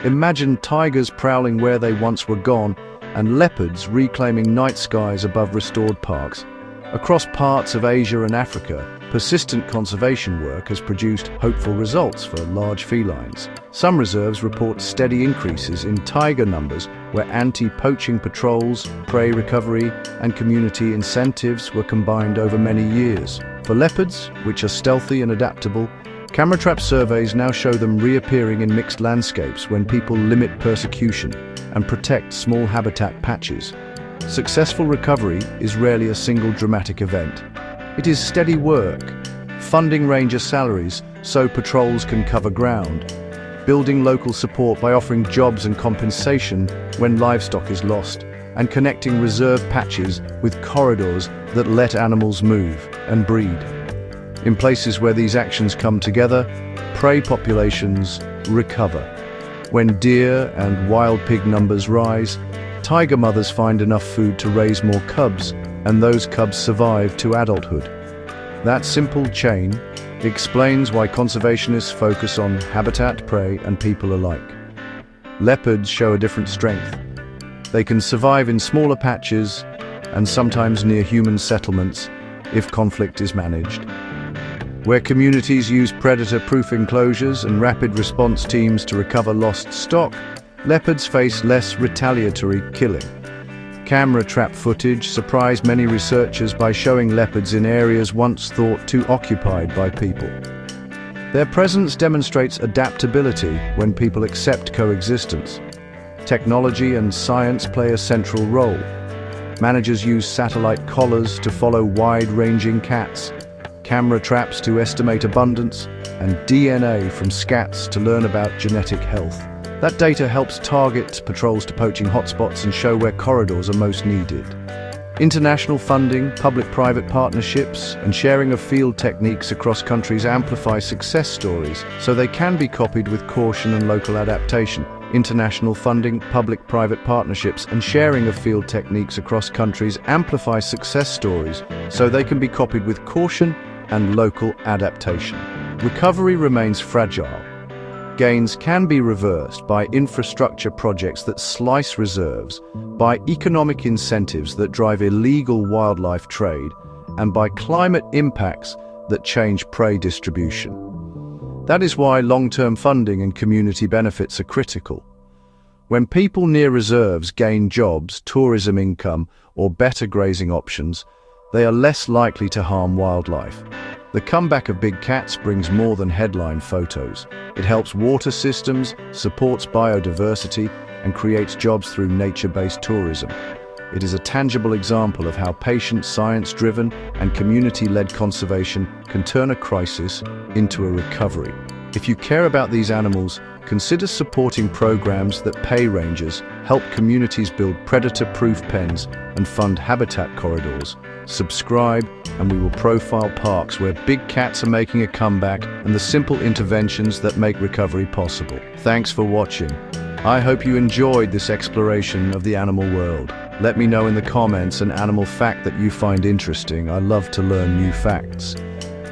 Imagine tigers prowling where they once were gone, and leopards reclaiming night skies above restored parks. Across parts of Asia and Africa, persistent conservation work has produced hopeful results for large felines. Some reserves report steady increases in tiger numbers where anti-poaching patrols, prey recovery, and community incentives were combined over many years. For leopards, which are stealthy and adaptable, camera trap surveys now show them reappearing in mixed landscapes when people limit persecution and protect small habitat patches. Successful recovery is rarely a single dramatic event. It is steady work, funding ranger salaries so patrols can cover ground, building local support by offering jobs and compensation when livestock is lost, and connecting reserve patches with corridors that let animals move and breed. In places where these actions come together, prey populations recover. When deer and wild pig numbers rise, tiger mothers find enough food to raise more cubs, and those cubs survive to adulthood. That simple chain explains why conservationists focus on habitat, prey, and people alike. Leopards show a different strength. They can survive in smaller patches and sometimes near human settlements if conflict is managed. Where communities use predator-proof enclosures and rapid response teams to recover lost stock, leopards face less retaliatory killing. Camera trap footage surprised many researchers by showing leopards in areas once thought too occupied by people. Their presence demonstrates adaptability when people accept coexistence. Technology and science play a central role. Managers use satellite collars to follow wide-ranging cats, camera traps to estimate abundance, and DNA from scats to learn about genetic health. That data helps target patrols to poaching hotspots and show where corridors are most needed. International funding, public-private partnerships, and sharing of field techniques across countries amplify success stories, so they can be copied with caution and local adaptation. International funding, public-private partnerships, and sharing of field techniques across countries amplify success stories, so they can be copied with caution and local adaptation. Recovery remains fragile. Gains can be reversed by infrastructure projects that slice reserves, by economic incentives that drive illegal wildlife trade, and by climate impacts that change prey distribution. That is why long-term funding and community benefits are critical. When people near reserves gain jobs, tourism income, or better grazing options, they are less likely to harm wildlife. The comeback of big cats brings more than headline photos. It helps water systems, supports biodiversity, and creates jobs through nature-based tourism. It is a tangible example of how patient, science-driven, and community-led conservation can turn a crisis into a recovery. If you care about these animals, consider supporting programs that pay rangers, help communities build predator-proof pens, and fund habitat corridors. Subscribe, and we will profile parks where big cats are making a comeback and the simple interventions that make recovery possible. Thanks for watching. I hope you enjoyed this exploration of the animal world. Let me know in the comments an animal fact that you find interesting. I love to learn new facts.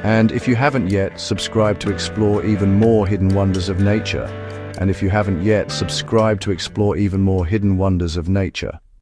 And if you haven't yet, subscribe to explore even more hidden wonders of nature. And if you haven't yet, subscribe to explore even more hidden wonders of nature.